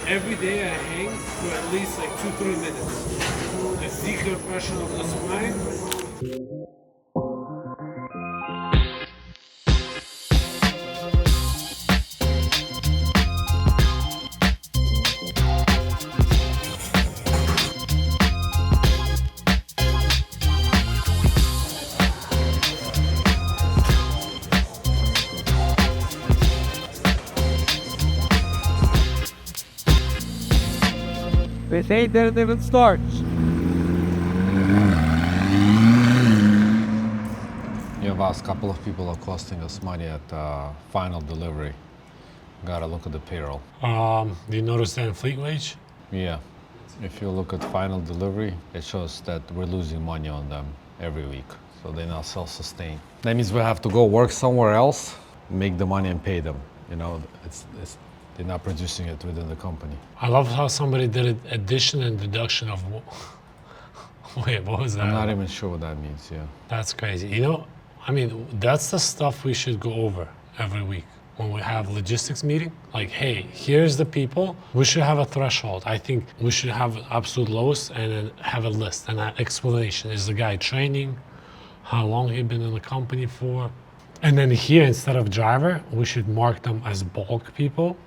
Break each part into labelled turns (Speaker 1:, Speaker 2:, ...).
Speaker 1: Every day I hang for at least like 2-3 minutes. The decompression of the spine.
Speaker 2: This ain't didn't even start.
Speaker 3: Yeah, boss, a couple of people are costing us money at final delivery. Gotta look at the payroll.
Speaker 1: Do you notice that in fleet wage?
Speaker 3: Yeah, if you look at final delivery, it shows that we're losing money on them every week. So they're not self-sustained. That means we have to go work somewhere else, make the money and pay them. You know, they're not producing it within the company.
Speaker 1: I love how somebody did it, addition and deduction of. Wait, what was that?
Speaker 3: I'm not even sure what that means, yeah.
Speaker 1: That's crazy. You know, I mean, that's the stuff we should go over every week when we have logistics meeting. Like, hey, here's the people. We should have a threshold. I think we should have absolute lowest and then have a list and an explanation. Is the guy training? How long he been in the company for? And then here, instead of driver, we should mark them as bulk people.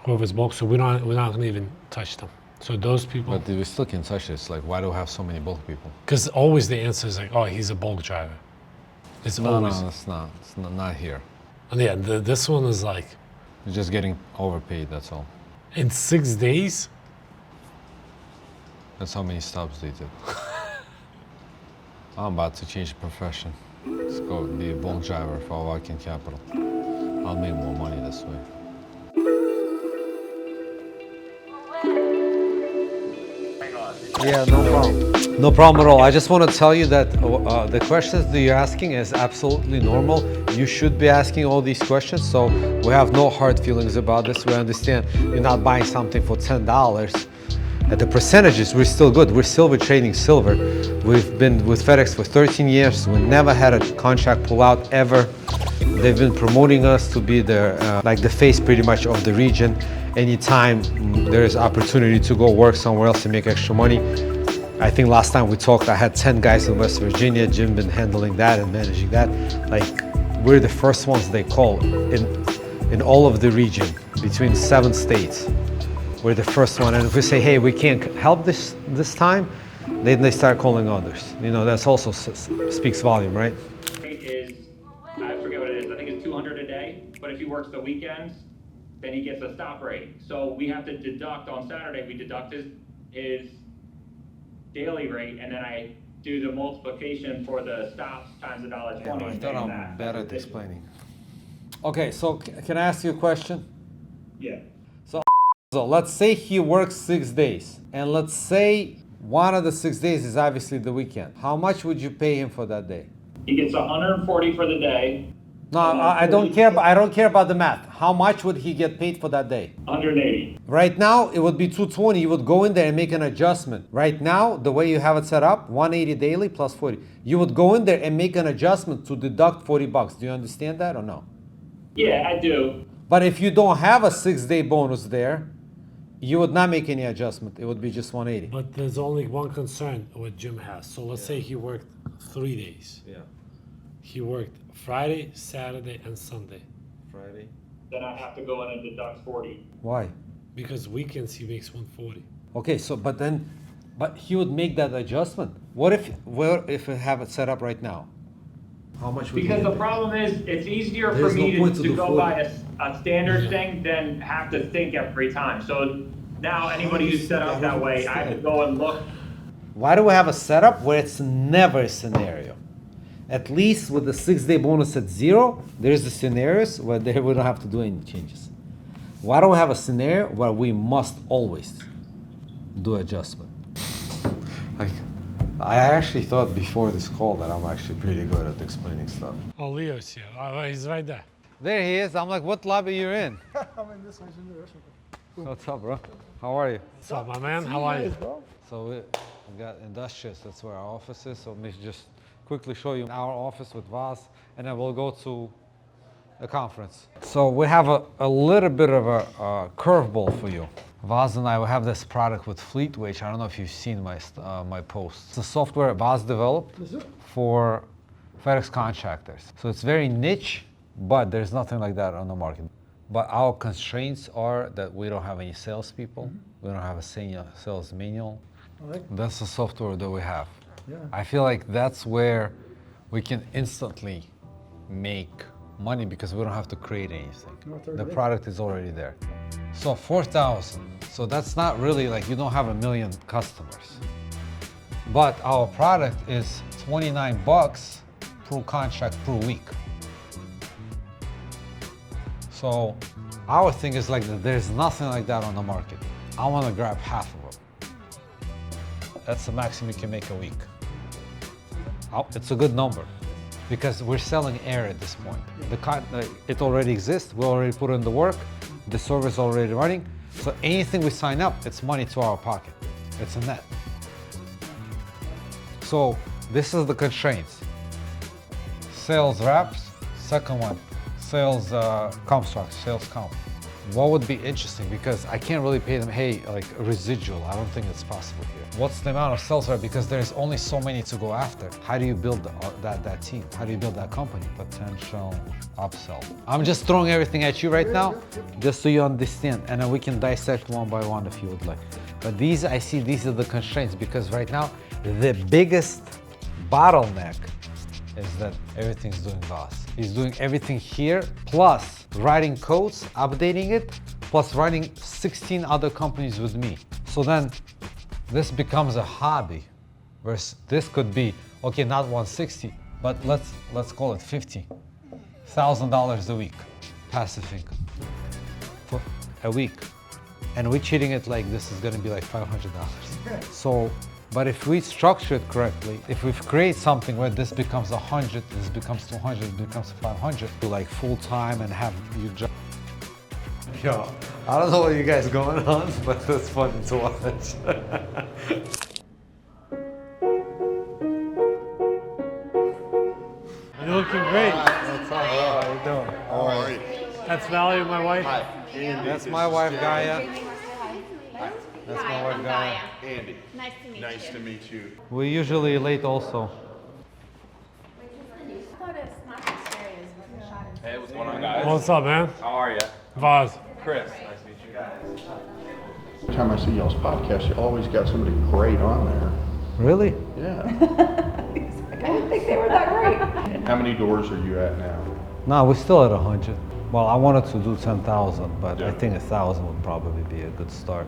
Speaker 1: Whoever's bulk, so we're not gonna even touch them. So those people.
Speaker 3: But we still can touch this. Like, why do we have so many bulk people?
Speaker 1: Because always the answer is like, oh, he's a bulk driver. It's
Speaker 3: No,
Speaker 1: always.
Speaker 3: it's not. It's not here.
Speaker 1: And yeah, this one is like,
Speaker 3: You're just getting overpaid, that's all.
Speaker 1: in 6 days,
Speaker 3: That's how many stops they did. I'm about to change profession. Let's go be a bulk driver for working capital. I'll make more money this way.
Speaker 2: Yeah, no problem. No problem at all. I just want to tell you that the questions that you're asking is absolutely normal. You should be asking all these questions, so we have no hard feelings about this. We understand you're not buying something for $10. At the percentages, we're still good. We're silver trading silver. We've been with FedEx for 13 years. We never had a contract pull out ever. They've been promoting us to be like the face pretty much of the region. Anytime there is opportunity to go work somewhere else and make extra money. I think last time we talked, I had 10 guys in West Virginia. Jim been handling that and managing that. Like, we're the first ones they call in all of the region, between 7 states. We're the first one, and if we say, hey, we can't help this time, then they start calling others. You know, that's also speaks volume, right?
Speaker 4: Is, I forget what it is, I think it's 200 a day, but if he works the weekends, then he gets a stop rate. So we have to deduct on Saturday, we deduct his daily rate, and then I do the multiplication for the stops times $1.20.
Speaker 2: Yeah, I thought
Speaker 4: and
Speaker 2: I'm bad at explaining. Okay, so can I ask you a question?
Speaker 4: Yeah.
Speaker 2: So let's say he works 6 days, and let's say one of the 6 days is obviously the weekend. How much would you pay him for that day?
Speaker 4: He gets 140 for the day.
Speaker 2: No, I don't care. I don't care about the math. How much would he get paid for that day?
Speaker 4: 180.
Speaker 2: Right now, it would be 220. You would go in there and make an adjustment. Right now, the way you have it set up, 180 daily plus 40. You would go in there and make an adjustment to deduct $40. Do you understand that or no?
Speaker 4: Yeah, I do.
Speaker 2: But if you don't have a 6-day bonus there, you would not make any adjustment. It would be just 180.
Speaker 1: but there's only one concern what Jim has. So let's say he worked 3 days.
Speaker 2: Yeah.
Speaker 1: He worked Friday, Saturday, and Sunday.
Speaker 2: Friday.
Speaker 4: Then I have to go in and deduct 40.
Speaker 2: Why?
Speaker 1: Because weekends he makes 140.
Speaker 2: Okay, so but he would make that adjustment. What if we have it set up right now? How much would
Speaker 4: Because
Speaker 2: he
Speaker 4: the
Speaker 2: get?
Speaker 4: problem is, it's easier for
Speaker 2: There's no
Speaker 4: me
Speaker 2: point
Speaker 4: to
Speaker 2: to do
Speaker 4: go
Speaker 2: 40.
Speaker 4: by a standard thing than have to think every time. So now anybody who's set up that way, I have to go and look.
Speaker 2: Why do we have a setup where it's never a scenario? At least with the 6-day bonus at 0, there's the scenarios where we don't have to do any changes. Why don't we have a scenario where we must always do adjustment? I actually thought before this call that I'm actually pretty good at explaining stuff.
Speaker 1: Oh, Leo's here. Oh, he's right there.
Speaker 2: There he is. I'm like, what lobby you're in?
Speaker 5: I'm in this one. She's in the restaurant.
Speaker 2: What's up, bro? How are you?
Speaker 1: What's up, my man? How are you?
Speaker 5: Bro.
Speaker 2: So we got Industrious. That's where our office is. So let me just quickly show you our office with Vaz, and then we'll go to a conference. So we have a little bit of a curveball for you. Vaz and I we have this product with Fleet Wage. I don't know if you've seen my posts. It's a software Vaz developed for FedEx contractors. So it's very niche, but there's nothing like that on the market. But our constraints are that we don't have any salespeople. We don't have a sales manual. That's the software that we have.
Speaker 5: Yeah.
Speaker 2: I feel like that's where we can instantly make money because we don't have to create anything. The product is already there. So 4,000. So that's not really like you don't have 1 million customers. But our product is $29 per contract per week. So our thing is like that there's nothing like that on the market. I want to grab half of them. That's the maximum you can make a week. It's a good number because we're selling air at this point. It already exists. We already put in the work. The server is already running. So anything we sign up, it's money to our pocket. It's a net. So this is the constraints. Sales reps, second one, sales comp structure, sales comp. What would be interesting, because I can't really pay them, hey, like a residual. I don't think it's possible here. What's the amount of sales rep? Because there's only so many to go after. How do you build that team? How do you build that company? Potential upsell. I'm just throwing everything at you right now, just so you understand. And then we can dissect one by one if you would like. But these, I see these are the constraints, because right now, the biggest bottleneck is that everything's doing Vaz. He's doing everything here, plus writing codes, updating it, plus running 16 other companies with me. So then this becomes a hobby, whereas this could be, okay, not 160, but let's call it $50,000 a week, passive income for a week. And we're treating it like this is gonna be like $500. So, but if we structure it correctly, if we create something where this becomes 100, this becomes 200, this becomes 500, do like full time and have you job. Yo, I don't know what you guys going on, but it's fun to watch.
Speaker 1: You're looking great.
Speaker 2: What's up? How you doing?
Speaker 6: How are you?
Speaker 1: That's Valerie, my wife.
Speaker 6: Hi, Andy.
Speaker 2: That's my wife, Gaia. That's my wife, Gaia.
Speaker 6: Andy.
Speaker 7: Nice to meet you.
Speaker 6: Nice to meet you.
Speaker 2: We're usually late also.
Speaker 8: Hey, what's going on, guys?
Speaker 1: What's up, man?
Speaker 8: How are you?
Speaker 1: Vaz.
Speaker 8: Chris, nice to meet you guys.
Speaker 6: Every time I see y'all's podcast, you always got somebody great on there.
Speaker 2: Really?
Speaker 6: Yeah.
Speaker 7: I didn't think they were that great.
Speaker 6: How many doors are you at now?
Speaker 2: No, we're still at 100. Well, I wanted to do 10,000, but I
Speaker 6: Yeah.
Speaker 2: think 1,000 would probably be a good start.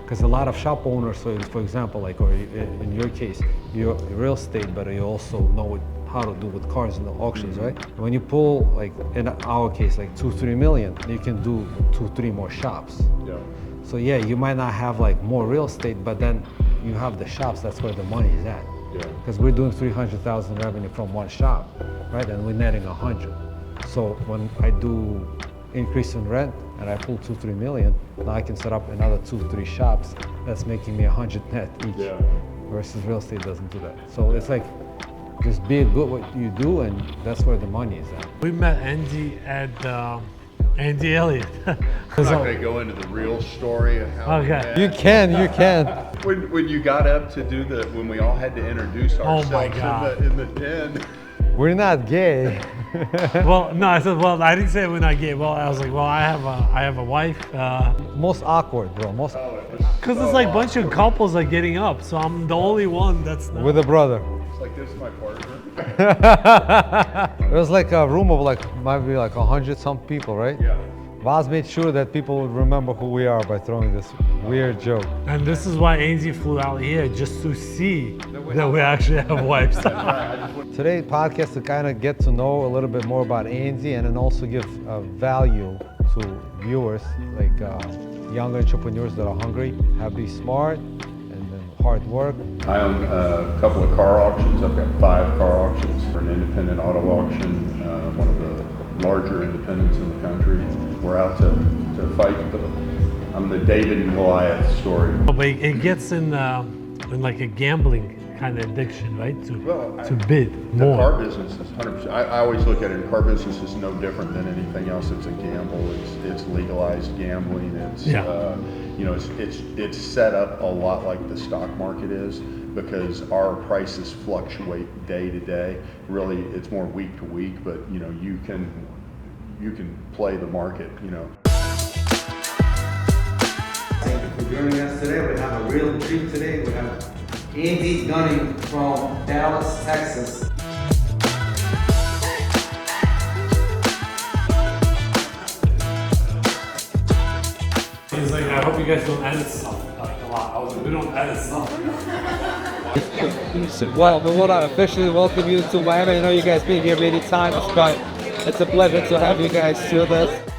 Speaker 2: Because a lot of shop owners, so for example, like, or in your case, you're real estate, but you also know how to do with cars in the auctions, right? When you pull, like in our case, like 2-3 million, you can do 2-3 more shops.
Speaker 6: Yeah.
Speaker 2: So yeah, you might not have like more real estate, but then you have the shops. That's where the money is at.
Speaker 6: Yeah.
Speaker 2: Because we're doing 300,000 revenue from one shop, right? And we're netting 100. So when I do increase in rent and I pull 2-3 million, now I can set up another 2-3 shops. That's making me 100 net each.
Speaker 6: Yeah.
Speaker 2: Versus real estate doesn't do that. So it's like, just be good what you do, and that's where the money is at.
Speaker 1: We met Andy at Andy Elliott.
Speaker 6: I'm not going to go into the real story of how we
Speaker 1: Okay.
Speaker 6: met.
Speaker 2: You can.
Speaker 6: When you got up to do when we all had to introduce
Speaker 1: Oh my
Speaker 6: ourselves
Speaker 1: God.
Speaker 6: in the den.
Speaker 2: We're not gay.
Speaker 1: Well, no, I said, well, I didn't say we're not gay. Well, I was like, well, I have a wife.
Speaker 2: Most awkward, bro. Most
Speaker 1: Because it's like a bunch of couples are getting up, so I'm the only one that's not.
Speaker 2: with a brother.
Speaker 6: It's like, this is my partner.
Speaker 2: It was like a room of like maybe like 100 some people, right?
Speaker 6: Yeah.
Speaker 2: Vaz made sure that people would remember who we are by throwing this weird joke.
Speaker 1: And this is why Andy flew out here, just to see that we actually have wives.
Speaker 2: Today podcast to kind of get to know a little bit more about Andy, and then also give value to viewers, like young entrepreneurs that are hungry, have to be smart, and then hard work.
Speaker 6: I own a couple of car auctions. I've got 5 car auctions for an independent auto auction, one of the larger independents in the country. We're out to fight. I'm the David and Goliath story.
Speaker 1: But it gets in like a gambling kind of addiction, right?
Speaker 6: Well,
Speaker 1: To bid
Speaker 6: The
Speaker 1: more.
Speaker 6: car business is 100%. I always look at it. Car business is no different than anything else. It's a gamble. It's legalized gambling. It's
Speaker 1: Yeah.
Speaker 6: you know, it's set up a lot like the stock market is, because our prices fluctuate day to day. Really, it's more week to week. But you know, you can play the market. You know.
Speaker 9: Thank you for joining us today. We have a real treat today. We have Andy Gunning from Dallas, Texas.
Speaker 1: He's like, I hope you guys don't edit stuff like a lot. I was like, we don't edit stuff.
Speaker 10: Well, we want to officially welcome you to Miami. I know you guys been here many times, but it's a pleasure to have you guys with us.